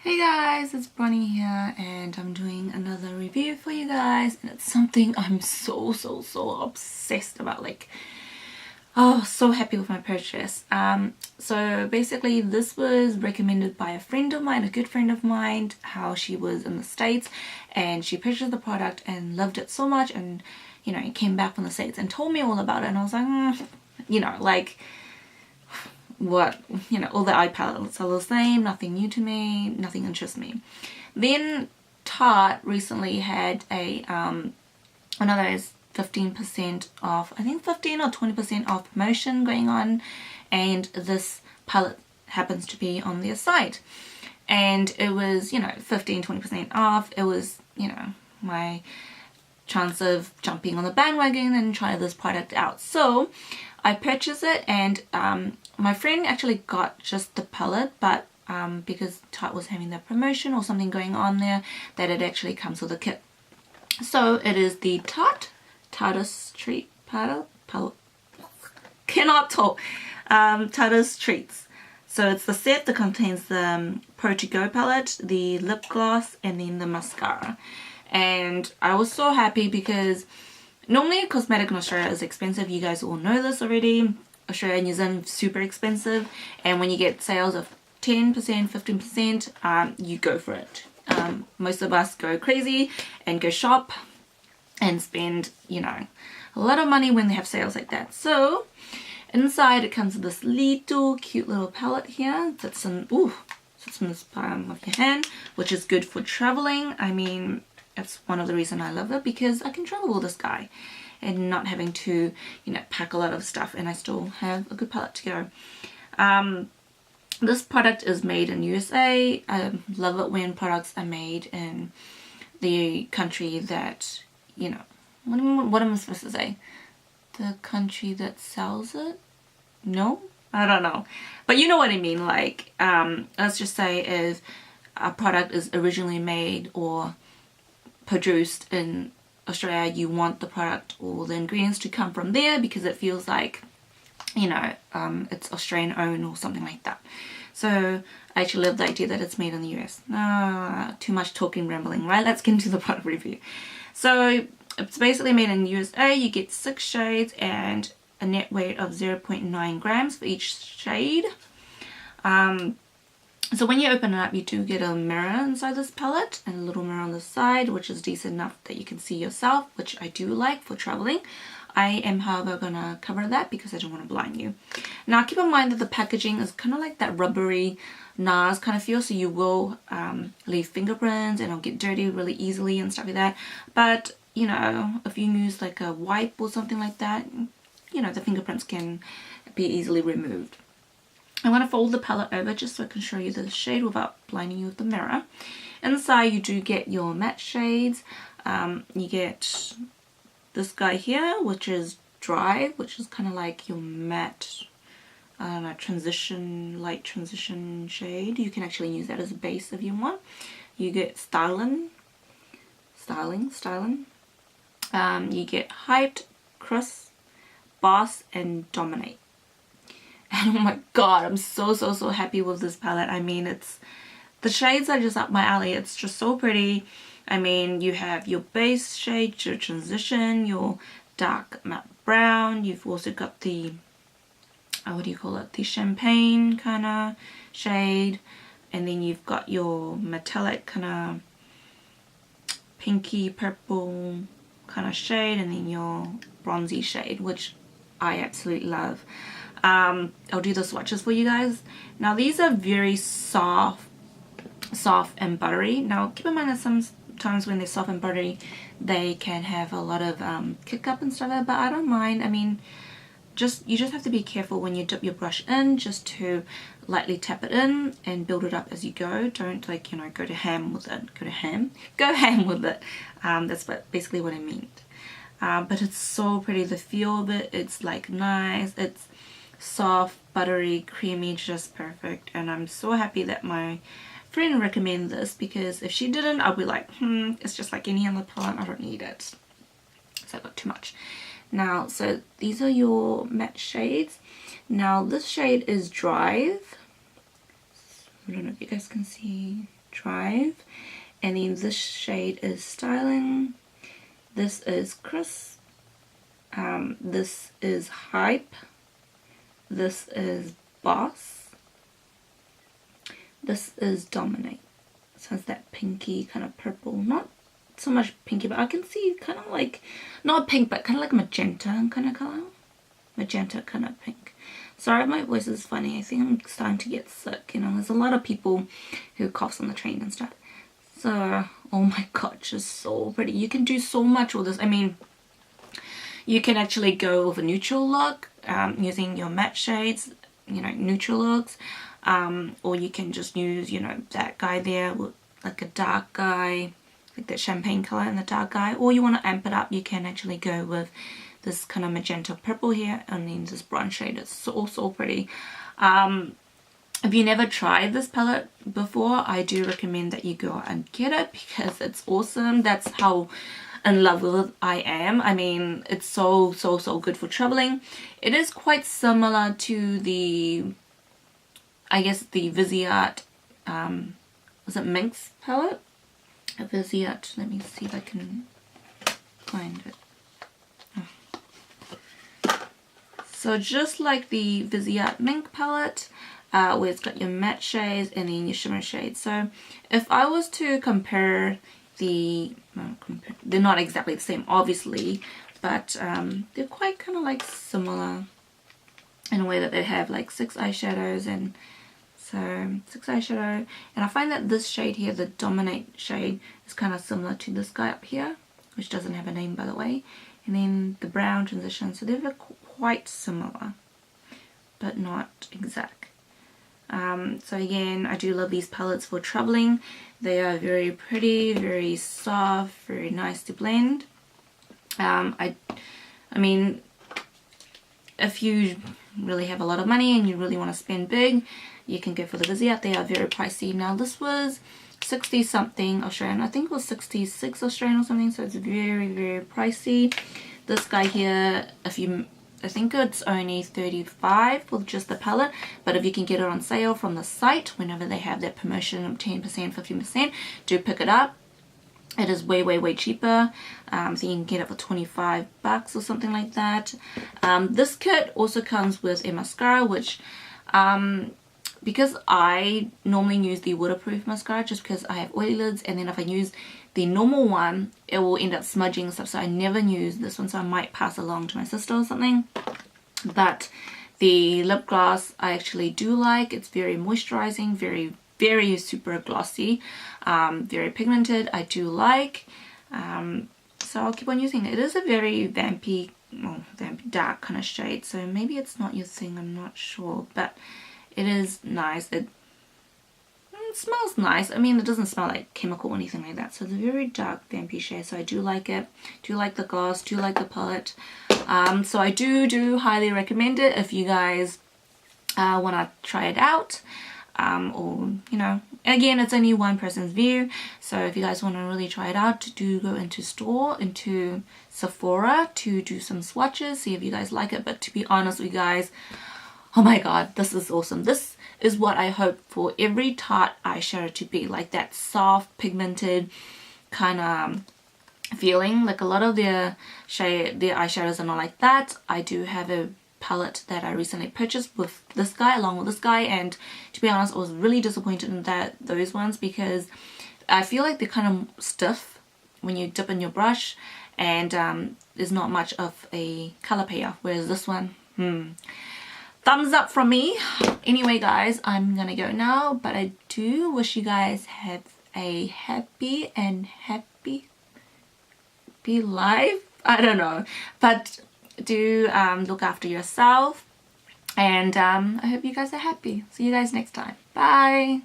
Hey guys, it's Bonnie here and I'm doing another review for you guys, and it's something I'm so obsessed about. So happy with my purchase. So basically this was recommended by a friend of mine, a good friend of mine, how she was in the States and she purchased the product and loved it so much, and came back from the States and told me all about it, and I was like, what, all the eye palettes are the same, nothing new to me, nothing interests me. Then Tarte recently had a one of those 15% off, I think 15 or 20% off promotion going on, and this palette happens to be on their site, and it was 15-20% off. It was my chance of jumping on the bandwagon and try this product out. So I purchased it, and my friend actually got just the palette, but because Tarte was having their promotion or something going on there, that it actually comes with a kit. So it is the Tarte's Treats. So it's the set that contains the Pro To Go palette, the lip gloss, and then the mascara. And I was so happy because normally cosmetic in Australia is expensive. You guys all know this already. Australia and New Zealand super expensive, and when you get sales of 10%, 15%, you go for it. Most of us go crazy and go shop and spend a lot of money when they have sales like that. So inside it comes with this little cute little palette here that's sits in this palm of your hand, which is good for traveling. I mean, that's one of the reasons I love it, because I can travel with this guy and not having to pack a lot of stuff, and I still have a good palette to go. This product is made in USA. I love it when products are made in the country that what am I supposed to say? The country that sells it? No? I don't know. But you know what I mean. Like, let's just say if a product is originally made or produced in Australia, you want the product or the ingredients to come from there because it feels like it's Australian owned or something like that. So I actually love the idea that it's made in the US. Too much talking, rambling, right? Let's get into the product review. So it's basically made in the USA. You get 6 shades and a net weight of 0.9 grams for each shade. So when you open it up, you do get a mirror inside this palette and a little mirror on the side, which is decent enough that you can see yourself, which I do like for traveling. I am, however, going to cover that because I don't want to blind you. Now, keep in mind that the packaging is kind of like that rubbery NARS kind of feel, so you will leave fingerprints and it'll get dirty really easily and stuff like that. But, if you use like a wipe or something like that, the fingerprints can be easily removed. I'm going to fold the palette over just so I can show you the shade without blinding you with the mirror. Inside you do get your matte shades. You get this guy here, which is dry, which is kind of like your matte, I don't know, light transition shade. You can actually use that as a base if you want. You get styling. You get Hyped, Crisp, Boss, and Dominate. And oh my god, I'm so happy with this palette. I mean, the shades are just up my alley. It's just so pretty. I mean, you have your base shade, your transition, your dark matte brown. You've also got the, what do you call it? The champagne kind of shade. And then you've got your metallic kind of pinky purple kind of shade. And then your bronzy shade, which I absolutely love. I'll do the swatches for you guys. Now these are very soft and buttery. Now keep in mind that sometimes when they're soft and buttery they can have a lot of kick up and stuff like that, but I don't mind. I mean, you just have to be careful when you dip your brush in, just to lightly tap it in and build it up as you go. Don't go ham with it. That's basically what I meant. But it's so pretty. The feel of it, it's like nice, it's soft, buttery, creamy, just perfect. And I'm so happy that my friend recommended this, because if she didn't, I'd be like, it's just like any other palette, I don't need it. So I got too much. Now, so these are your matte shades. Now this shade is Drive. I don't know if you guys can see. Drive. And then this shade is Styling. This is Crisp. This is Hype. This is Boss. This is Dominate. So it's that pinky kind of purple. Not so much pinky, but I can see kind of like, not pink, but kind of like magenta kind of color. Magenta kind of pink. Sorry, my voice is funny. I think I'm starting to get sick. You know, there's a lot of people who coughs on the train and stuff. So, oh my god, just so pretty. You can do so much with this. I mean, you can actually go with a neutral look using your matte shades, you know, neutral looks. Or you can just use, you know, that guy there with like a dark guy, like that champagne color and the dark guy. Or you want to amp it up, you can actually go with this kind of magenta purple here and then this bronze shade. It's so pretty. If you never tried this palette before, I do recommend that you go out and get it because it's awesome. That's how in love with it I am. I mean, it's so good for traveling. It is quite similar to the, I guess, the Viseart, was it Minx palette? A Viseart, let me see if I can find it. So just like the Viseart Mink palette, where it's got your matte shades and then your shimmer shades. So if I was to compare the, they're not exactly the same obviously, but they're quite kind of like similar in a way that they have like 6 eyeshadows, and so 6 eyeshadow, and I find that this shade here, the Dominate shade, is kind of similar to this guy up here, which doesn't have a name by the way, and then the brown transition, so they're quite similar but not exact. So again, I do love these palettes for traveling. They are very pretty, very soft, very nice to blend. I mean, if you really have a lot of money and you really want to spend big, you can go for the Viseart. They are very pricey. Now this was 60 something Australian, I think it was 66 Australian or something, so it's very pricey. This guy here, I think it's only 35 with just the palette, but if you can get it on sale from the site whenever they have their promotion of 10%, 15%, do pick it up. It is way cheaper. So you can get it for 25 bucks or something like that. This kit also comes with a mascara, which because I normally use the waterproof mascara just because I have oily lids, and then if I use the normal one it will end up smudging and stuff, so I never use this one, so I might pass along to my sister or something. But the lip gloss I actually do like. It's very moisturizing, very super glossy, very pigmented. I do like, so I'll keep on using it. It is a very vampy, well, dark kind of shade, so maybe it's not your thing, I'm not sure, but it is nice. It smells nice. I mean, it doesn't smell like chemical or anything like that, so it's a very dark vampy shade, so I do like it. Do like the gloss, do like the palette. So I do highly recommend it if you guys want to try it out, or you know, again, it's only one person's view, so if you guys want to really try it out, do go into Sephora to do some swatches, see if you guys like it. But to be honest with you guys, oh my god, this is awesome. This is what I hope for every Tarte eyeshadow to be, like that soft pigmented kind of feeling. Like a lot of their eyeshadows are not like that. I do have a palette that I recently purchased with this guy, along with this guy, and to be honest I was really disappointed in those ones because I feel like they're kind of stiff when you dip in your brush, and there's not much of a color payoff, whereas this one, thumbs up from me. Anyway guys, I'm gonna go now, but I do wish you guys have a happy life. I don't know, but do look after yourself, and I hope you guys are happy. See you guys next time. Bye.